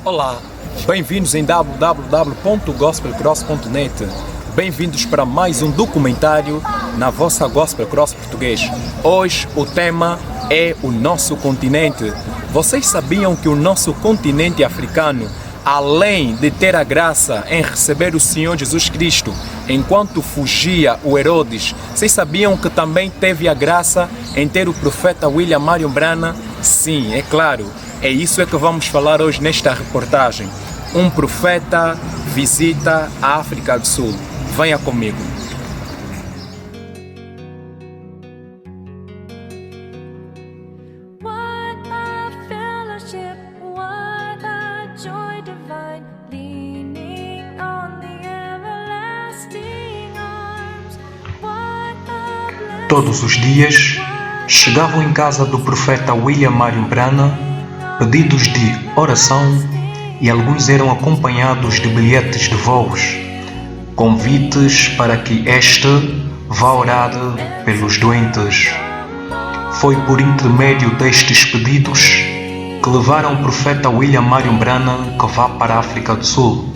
Olá, bem-vindos em www.gospelcross.net. Bem-vindos para mais um documentário na vossa Gospel Cross português. Hoje o tema é o nosso continente. Vocês sabiam que o nosso continente africano, além de ter a graça em receber o Senhor Jesus Cristo enquanto fugia o Herodes, vocês sabiam que também teve a graça em ter o profeta William Marion Branham? Sim, é claro, é isso que vamos falar hoje nesta reportagem. Um profeta visita a África do Sul. Venha comigo. Todos os dias chegavam em casa do profeta William Marion Branham pedidos de oração e alguns eram acompanhados de bilhetes de voos, convites para que este vá orar pelos doentes. Foi por intermédio destes pedidos que levaram o profeta William Marion Branham que vá para a África do Sul.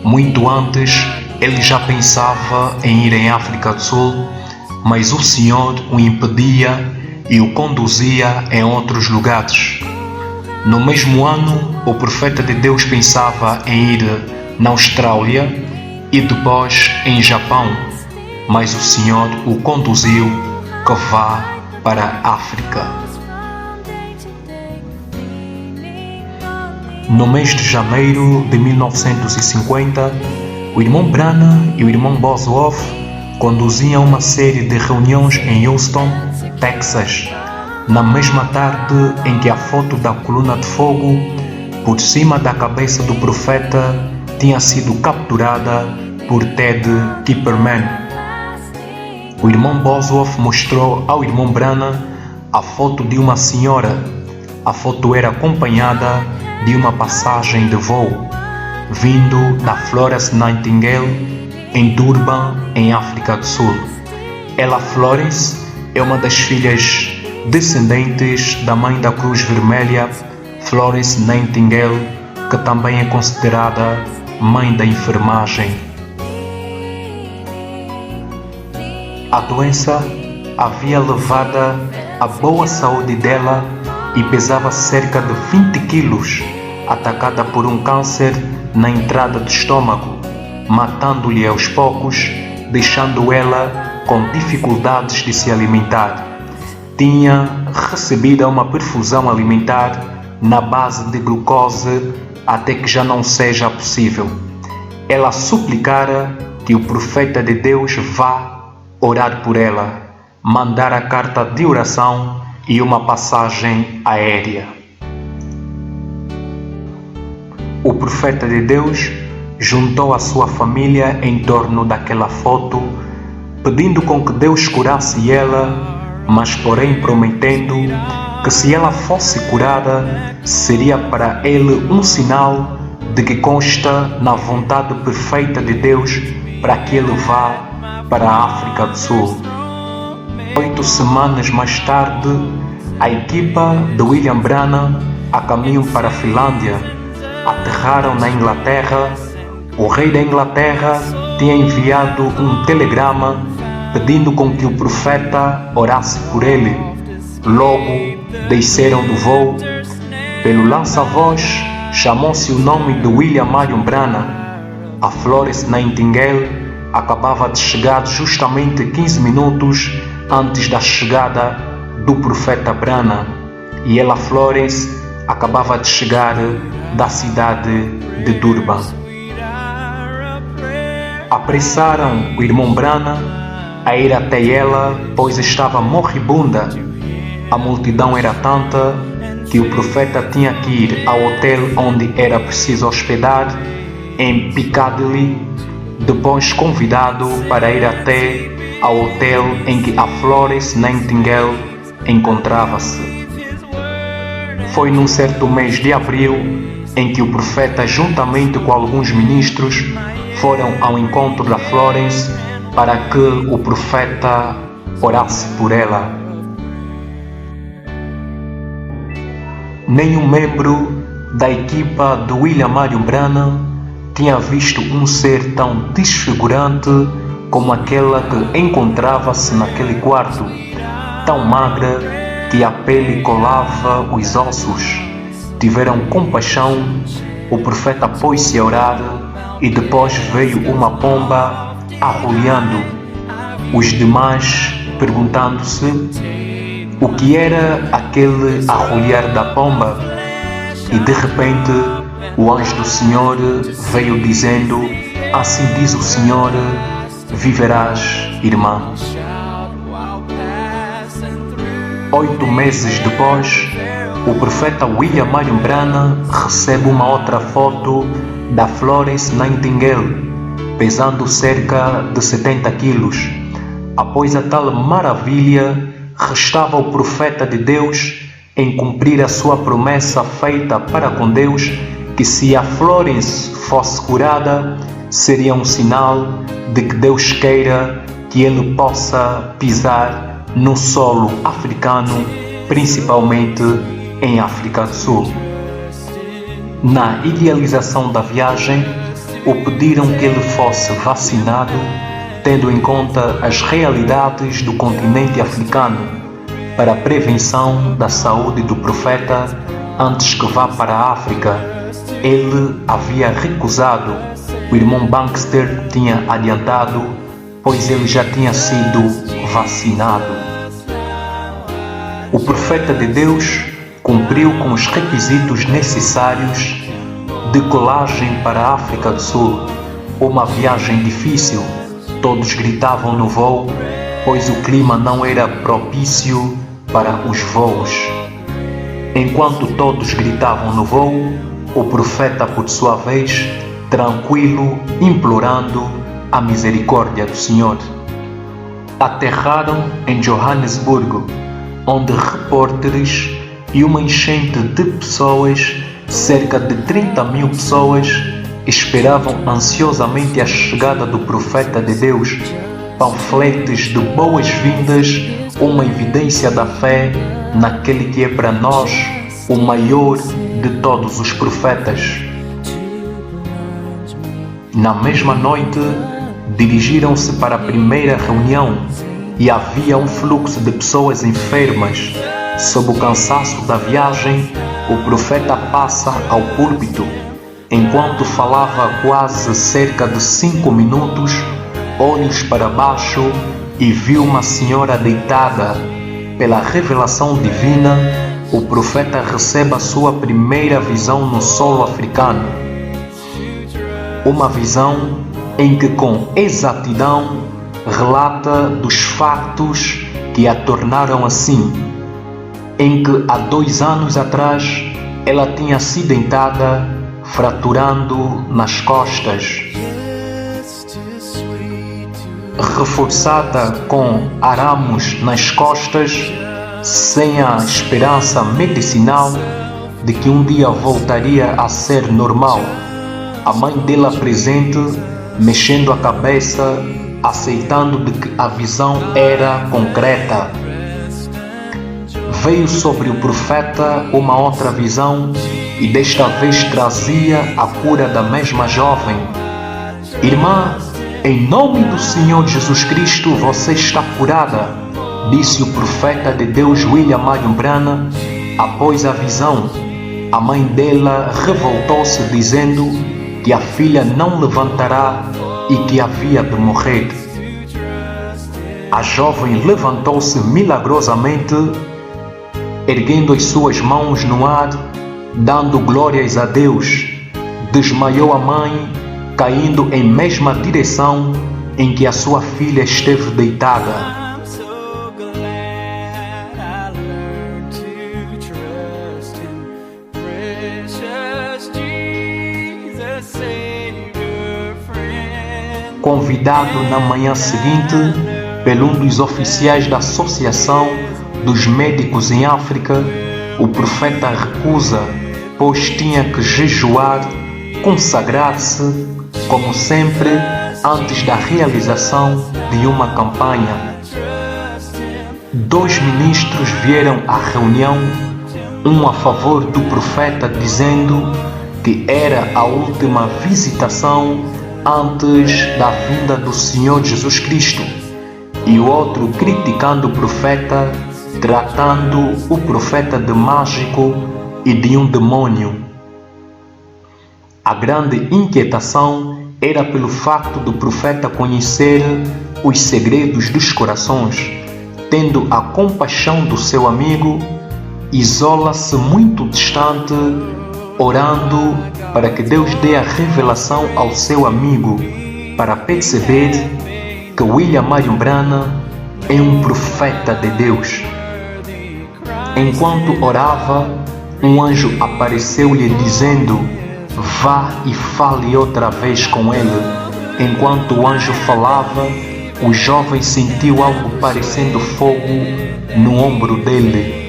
Muito antes ele já pensava em ir em África do Sul, mas o Senhor o impedia e o conduzia em outros lugares. No mesmo ano, o profeta de Deus pensava em ir na Austrália e depois em Japão, mas o Senhor o conduziu que vá para a África. No mês de janeiro de 1950, o irmão Branham e o irmão Bosworth conduziam uma série de reuniões em Houston, Texas, na mesma tarde em que a foto da coluna de fogo por cima da cabeça do profeta tinha sido capturada por Ted Kipperman. O irmão Bosworth mostrou ao irmão Branham a foto de uma senhora. A foto era acompanhada de uma passagem de voo vindo da Florence Nightingale em Durban, em África do Sul. Ella Florence é uma das filhas descendentes da mãe da Cruz Vermelha, Florence Nightingale, que também é considerada mãe da enfermagem. A doença havia levado a boa saúde dela e pesava cerca de 20 quilos, atacada por um câncer na entrada do estômago, matando-lhe aos poucos, deixando ela com dificuldades de se alimentar. Tinha recebido uma perfusão alimentar na base de glucose até que já não seja possível. Ela suplicara que o profeta de Deus vá orar por ela, mandar a carta de oração e uma passagem aérea. O profeta de Deus juntou a sua família em torno daquela foto, pedindo com que Deus curasse ela, mas porém prometendo que se ela fosse curada, seria para ele um sinal de que consta na vontade perfeita de Deus para que ele vá para a África do Sul. 8 semanas mais tarde, a equipa de William Branham, a caminho para a Finlândia, aterraram na Inglaterra. O rei da Inglaterra tinha enviado um telegrama pedindo com que o profeta orasse por ele. Logo desceram do voo. Pelo lança-voz chamou-se o nome de William Marion Branham. A Florence Nightingale acabava de chegar justamente 15 minutos antes da chegada do profeta Branham, e ela, Florence, acabava de chegar da cidade de Durban. Apressaram o irmão Branham a ir até ela, pois estava moribunda. A multidão era tanta que o profeta tinha que ir ao hotel onde era preciso hospedar, em Piccadilly, depois convidado para ir até ao hotel em que a Florence Nightingale encontrava-se. Foi num certo mês de abril em que o profeta, juntamente com alguns ministros, foram ao encontro da Florence para que o profeta orasse por ela. Nenhum membro da equipa de William Marion Branham tinha visto um ser tão desfigurante como aquela que encontrava-se naquele quarto, tão magra que a pele colava os ossos. Tiveram compaixão, o profeta pôs-se a orar e depois veio uma pomba arrulhando. Os demais perguntando-se o que era aquele arrulhar da pomba, e de repente o anjo do Senhor veio dizendo: assim diz o Senhor, viverás, irmã. 8 meses depois, o profeta William Marion Branham recebe uma outra foto da Florence Nightingale, pesando cerca de 70 quilos. Após a tal maravilha, restava ao profeta de Deus em cumprir a sua promessa feita para com Deus, que se a Florence fosse curada, seria um sinal de que Deus queira que ele possa pisar no solo africano, principalmente em África do Sul. Na idealização da viagem, o pediram que ele fosse vacinado, tendo em conta as realidades do continente africano, para a prevenção da saúde do profeta antes que vá para a África. Ele havia recusado, o irmão Baxter tinha adiantado, pois ele já tinha sido vacinado. O profeta de Deus cumpriu com os requisitos necessários de colagem para a África do Sul. Uma viagem difícil, todos gritavam no voo, pois o clima não era propício para os voos. Enquanto todos gritavam no voo, o profeta, por sua vez, tranquilo, implorando a misericórdia do Senhor. Aterraram em Johannesburgo, onde repórteres e uma enchente de pessoas, cerca de 30.000 pessoas, esperavam ansiosamente a chegada do profeta de Deus. Panfletes de boas-vindas, uma evidência da fé naquele que é para nós o maior de todos os profetas. Na mesma noite, dirigiram-se para a primeira reunião e havia um fluxo de pessoas enfermas. Sob o cansaço da viagem, o profeta passa ao púlpito. Enquanto falava quase cerca de 5 minutos, olhos para baixo e viu uma senhora deitada. Pela revelação divina, o profeta recebe a sua primeira visão no solo africano. Uma visão em que com exatidão relata dos factos que a tornaram assim, em que há 2 anos atrás ela tinha acidentada, fraturando nas costas. Reforçada com arames nas costas, sem a esperança medicinal de que um dia voltaria a ser normal. A mãe dela presente, mexendo a cabeça, aceitando de que a visão era concreta. Veio sobre o profeta uma outra visão e desta vez trazia a cura da mesma jovem. Irmã, em nome do Senhor Jesus Cristo, você está curada, disse o profeta de Deus William Marion Branham após a visão. A mãe dela revoltou-se dizendo que a filha não levantará e que havia de morrer. A jovem levantou-se milagrosamente, erguendo as suas mãos no ar, dando glórias a Deus. Desmaiou a mãe, caindo em mesma direção em que a sua filha esteve deitada. Convidado na manhã seguinte pelo um dos oficiais da Associação dos Médicos em África, o profeta recusa, pois tinha que jejuar, consagrar-se, como sempre, antes da realização de uma campanha. 2 ministros vieram à reunião, um a favor do profeta, dizendo que era a última visitação antes da vinda do Senhor Jesus Cristo, e o outro criticando o profeta, tratando o profeta de mágico e de um demônio. A grande inquietação era pelo facto do profeta conhecer os segredos dos corações. Tendo a compaixão do seu amigo, isola-se muito distante, orando para que Deus dê a revelação ao seu amigo, para perceber que William Marion Branham é um profeta de Deus. Enquanto orava, um anjo apareceu-lhe dizendo: vá e fale outra vez com ele. Enquanto o anjo falava, o jovem sentiu algo parecendo fogo no ombro dele.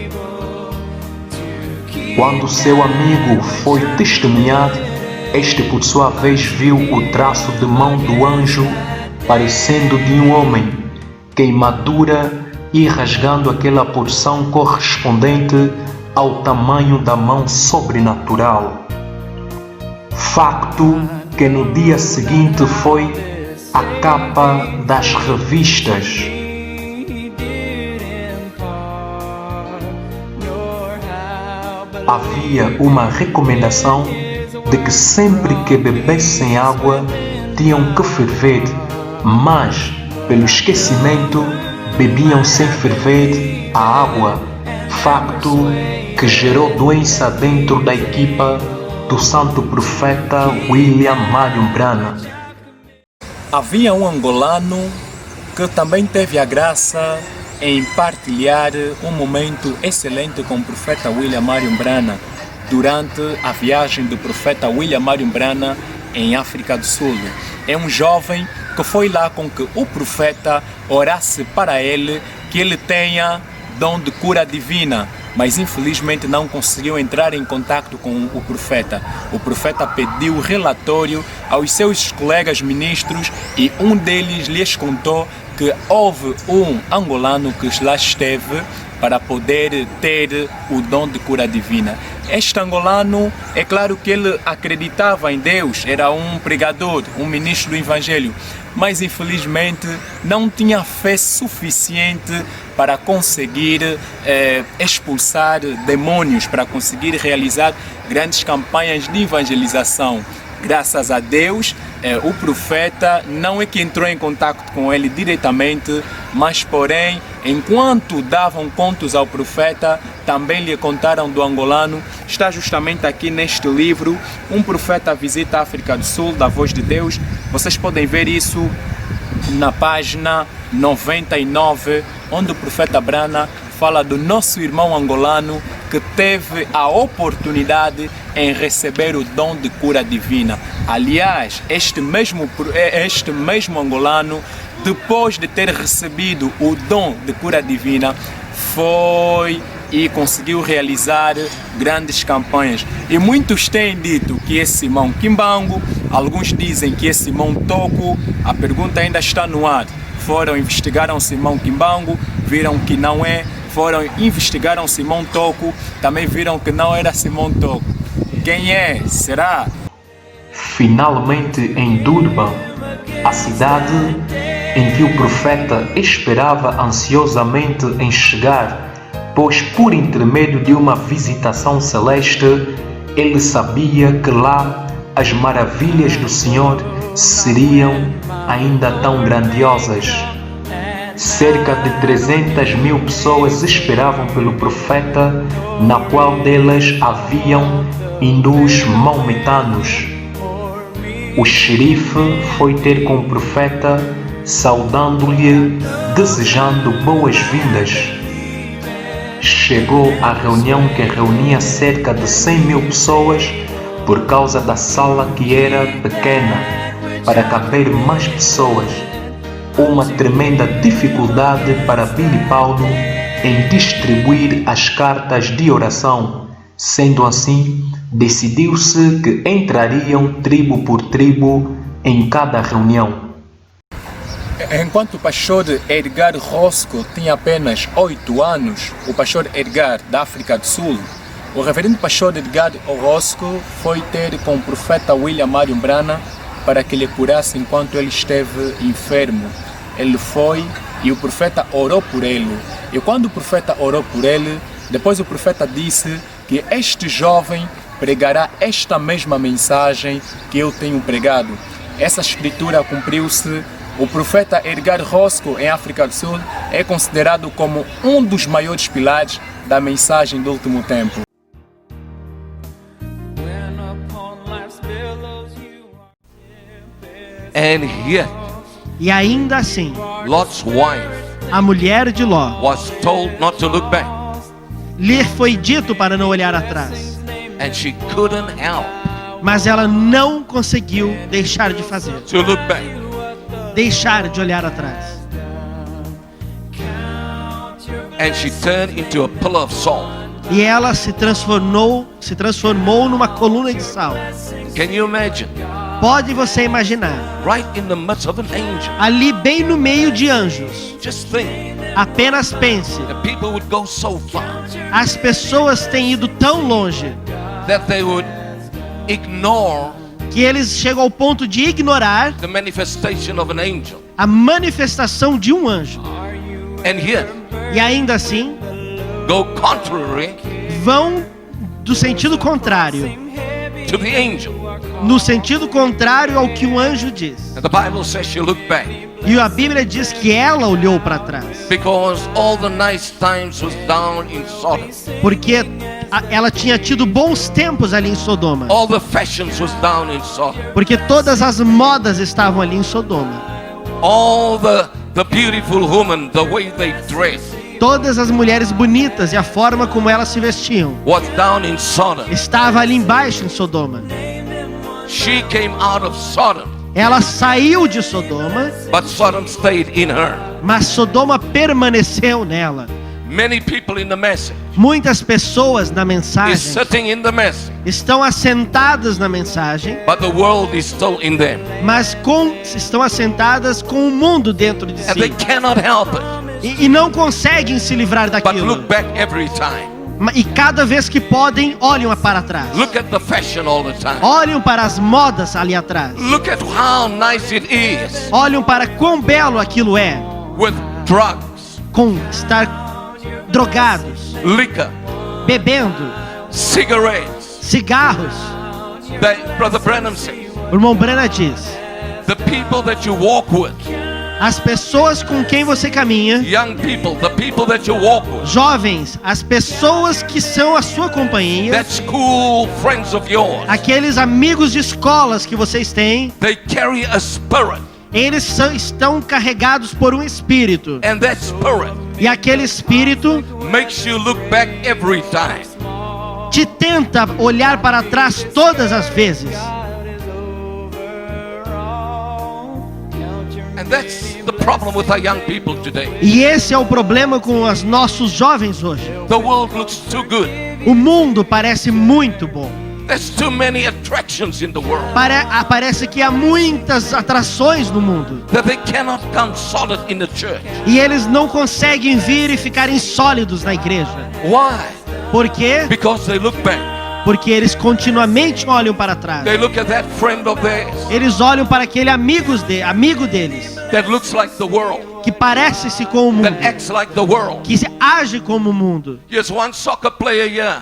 Quando seu amigo foi testemunhar, este por sua vez viu o traço de mão do anjo parecendo de um homem, queimadura e rasgando aquela porção correspondente ao tamanho da mão sobrenatural. Facto que no dia seguinte foi a capa das revistas. Havia uma recomendação de que sempre que bebessem água tinham que ferver, mas pelo esquecimento bebiam sem ferver a água, facto que gerou doença dentro da equipa do santo profeta William Marion Branham. Havia um angolano que também teve a graça em partilhar um momento excelente com o profeta William Marion Branham durante a viagem do profeta William Marion Branham em África do Sul. É um jovem que foi lá com que o profeta orasse para ele que ele tenha dom de cura divina, mas infelizmente não conseguiu entrar em contato com o profeta. O profeta pediu relatório aos seus colegas ministros e um deles lhes contou que houve um angolano que lá esteve para poder ter o dom de cura divina. Este angolano, é claro que ele acreditava em Deus, era um pregador, um ministro do Evangelho, mas infelizmente não tinha fé suficiente para conseguir expulsar demônios, para conseguir realizar grandes campanhas de evangelização. Graças a Deus, o profeta não é que entrou em contato com ele diretamente, mas porém, enquanto davam contos ao profeta, também lhe contaram do angolano. Está justamente aqui neste livro, Um Profeta Visita a África do Sul, da Voz de Deus. Vocês podem ver isso na página 99, onde o profeta Branham fala do nosso irmão angolano que teve a oportunidade em receber o dom de cura divina. Aliás, este mesmo angolano, depois de ter recebido o dom de cura divina, foi e conseguiu realizar grandes campanhas. E muitos têm dito que é Simão Kimbangu, alguns dizem que é Simão Toko. A pergunta ainda está no ar. Investigaram Simão Kimbangu, viram que não é. Investigaram Simão Toko, também viram que não era Simão Toko. Quem é? Será? Finalmente, em Durban, a cidade em que o profeta esperava ansiosamente em chegar, pois por intermédio de uma visitação celeste, ele sabia que lá as maravilhas do Senhor seriam ainda tão grandiosas. Cerca de 300.000 pessoas esperavam pelo profeta, na qual delas haviam hindus maometanos. O xerife foi ter com o profeta, saudando-lhe, desejando boas-vindas. Chegou à reunião que reunia cerca de 100.000 pessoas, por causa da sala que era pequena para caber mais pessoas. Uma tremenda dificuldade para Billy Paulo em distribuir as cartas de oração. Sendo assim, decidiu-se que entrariam tribo por tribo em cada reunião. Enquanto o pastor Edgar Roscoe tinha apenas 8 anos, o pastor Edgar da África do Sul, O reverendo pastor Edgar Orozco foi ter com o profeta William Marion Branham para que lhe curasse enquanto ele esteve enfermo. Ele foi e o profeta orou por ele. E quando o profeta orou por ele, depois o profeta disse que este jovem pregará esta mesma mensagem que eu tenho pregado. Essa escritura cumpriu-se. O profeta Edgar Orozco, em África do Sul, é considerado como um dos maiores pilares da mensagem do último tempo. And yet, E ainda assim, Lot's wife a mulher de Ló, was told not to look back, lhe foi dito para não olhar atrás, and she couldn't help mas ela não conseguiu deixar de fazer, to look back. deixar de olhar atrás. And she turned into a pillar of salt. E ela se transformou numa coluna de sal. Can you imagine? Pode você imaginar, Right in the midst of an angel. ali bem no meio de anjos. Just think, Apenas pense, the people would go so far as pessoas têm ido tão longe that they would ignore que eles chegam ao ponto de ignorar the manifestation of an angel. a manifestação de um anjo. And yet, E ainda assim, go contrary vão do sentido contrário, to the angel. no sentido contrário ao que o anjo diz. And the Bible says she looked back E a Bíblia diz que ela olhou para trás, because all the nice times was down in Sodom. porque ela tinha tido bons tempos ali em Sodoma, All the fashions was down in Sodom. porque todas as modas estavam ali em Sodoma. All the beautiful women, the way they dressed, Todas as mulheres bonitas e a forma como elas se vestiam was down in Sodom. estava ali embaixo em Sodoma. She came out of Sodom, Ela saiu de Sodoma, but Sodom stayed in her. mas Sodoma permaneceu nela. Many people in the message Muitas pessoas na is mensagem sitting in the message, estão assentadas na mensagem, but the world is still in them, mas estão assentadas com o mundo dentro de and they si. cannot help it E não conseguem se livrar but daquilo. look back every time. E cada vez que podem, olham para trás. Look at the fashion all the time. Olham para as modas ali atrás. Look at how nice it is Olham para quão belo aquilo é, with drugs, com estar drogados, liquor, bebendo, cigarettes. cigarros. Brother Branham says, O irmão Branham diz: the people that you walk with, as pessoas com quem você caminha, young people, the people that you walk with, jovens, as pessoas que são a sua companhia, that school friends of yours, aqueles amigos de escolas que vocês têm, they carry a spirit, eles estão carregados por um espírito. and that spirit E aquele espírito makes you look back every time. te tenta olhar para trás todas as vezes. And that's the problem with our young people today. E esse é o problema com os nossos jovens hoje. The world looks too good. O mundo parece muito bom. There's too many attractions in the world Parece que há muitas atrações no mundo. that they cannot come solid in the church. E eles não conseguem vir e ficarem sólidos na igreja. Why? Por quê? Because they look back. Porque eles continuamente olham para trás. They look at that friend of theirs Eles olham para aquele amigo deles, that looks like the world, que parece-se com o mundo, that acts like the world. que age como o mundo. Here's one soccer player here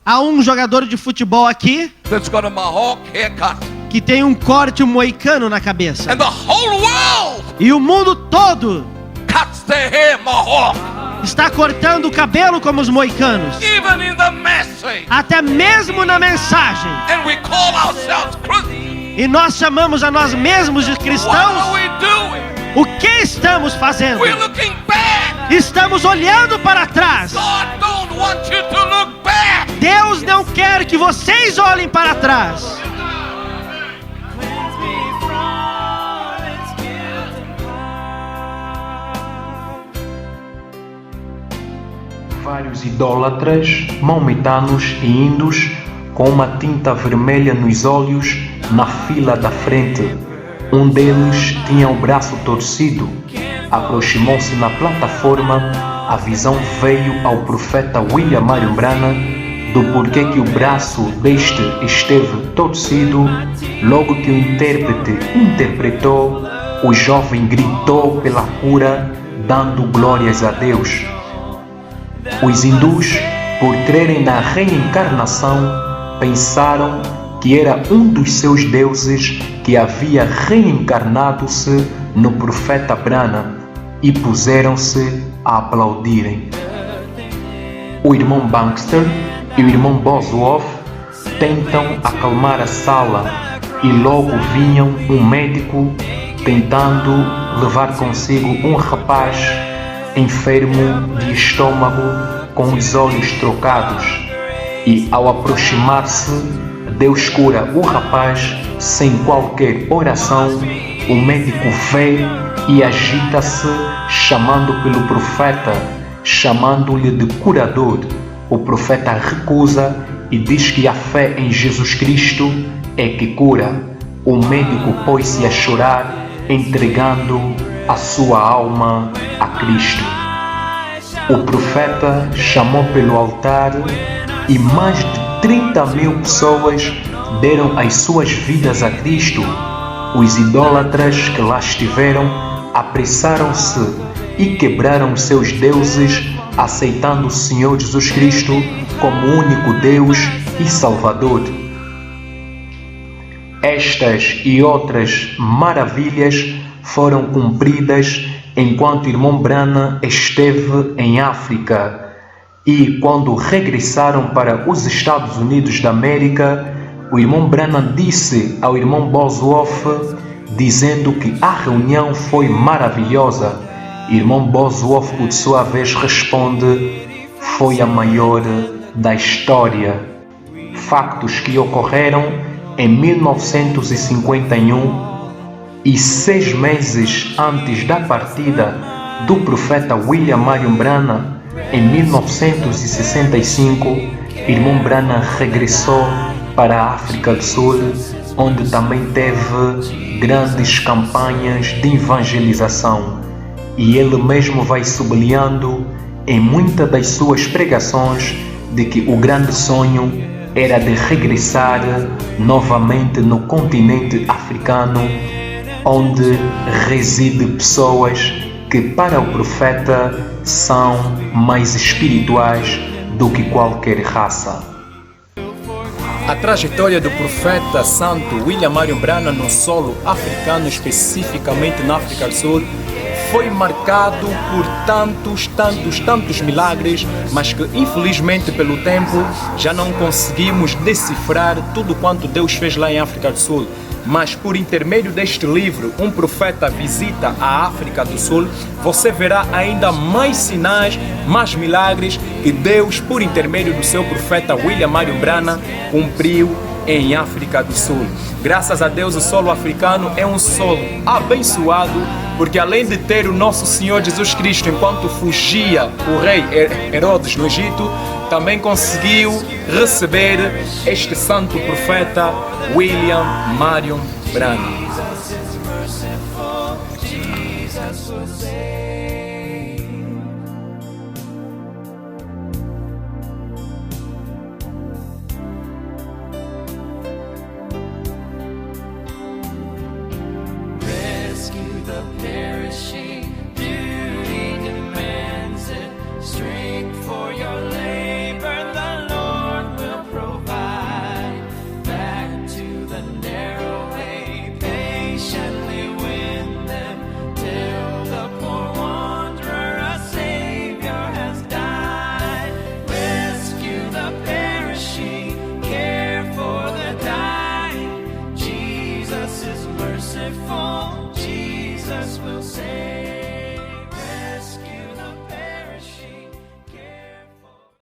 Há um jogador de futebol aqui that's got a mohawk haircut, que tem um corte moicano na cabeça. and the whole world E o mundo todo cuts their hair mohawk. está cortando o cabelo como os moicanos. Even in the message, Até mesmo na mensagem. and we call ourselves Christians. E nós chamamos a nós mesmos de What cristãos. are we doing? O que estamos fazendo? We're looking back. Estamos olhando para trás. God don't want you to look back. Deus não quer que vocês olhem para trás. Vários idólatras, maometanos e índios com uma tinta vermelha nos olhos na fila da frente. Um deles tinha o braço torcido. Aproximou-se na plataforma. A visão veio ao profeta William Marion Branham, do porquê que o braço deste esteve torcido, logo que o intérprete interpretou, o jovem gritou pela cura, dando glórias a Deus. Os hindus, por crerem na reencarnação, pensaram que era um dos seus deuses que havia reencarnado-se no profeta Brahma e puseram-se a aplaudirem. O irmão Baxter e o irmão Bosworth tentam acalmar a sala e logo vinham um médico tentando levar consigo um rapaz enfermo de estômago com os olhos trocados, e ao aproximar-se, Deus cura o rapaz sem qualquer oração. O médico vê e agita-se, chamando pelo profeta, chamando-lhe de curador. O profeta recusa e diz que a fé em Jesus Cristo é que cura. O médico pôs-se a chorar, entregando a sua alma a Cristo. O profeta chamou pelo altar e mais de 30.000 pessoas deram as suas vidas a Cristo. Os idólatras que lá estiveram apressaram-se e quebraram seus deuses, aceitando o Senhor Jesus Cristo como único Deus e Salvador. Estas e outras maravilhas foram cumpridas enquanto o irmão Brana esteve em África, e quando regressaram para os Estados Unidos da América, o irmão Brana disse ao irmão Bosworth, dizendo que a reunião foi maravilhosa. Irmão Bosworth, por sua vez, responde: foi a maior da história. Factos que ocorreram em 1951 e 6 meses antes da partida do profeta William Marion Branham, em 1965, irmão Branham regressou para a África do Sul, onde também teve grandes campanhas de evangelização. E ele mesmo vai sublinhando em muitas das suas pregações de que o grande sonho era de regressar novamente no continente africano, onde reside pessoas que para o profeta são mais espirituais do que qualquer raça. A trajetória do profeta santo William Marion Branham no solo africano, especificamente na África do Sul, foi marcado por tantos milagres, mas que infelizmente pelo tempo já não conseguimos decifrar tudo quanto Deus fez lá em África do Sul. Mas por intermédio deste livro, Um Profeta Visita a África do Sul, você verá ainda mais sinais, mais milagres que Deus, por intermédio do seu profeta William Marion Branham, cumpriu em África do Sul. Graças a Deus, o solo africano é um solo abençoado, porque além de ter o nosso Senhor Jesus Cristo enquanto fugia o rei Herodes no Egito, também conseguiu receber este santo profeta William Marion Branham.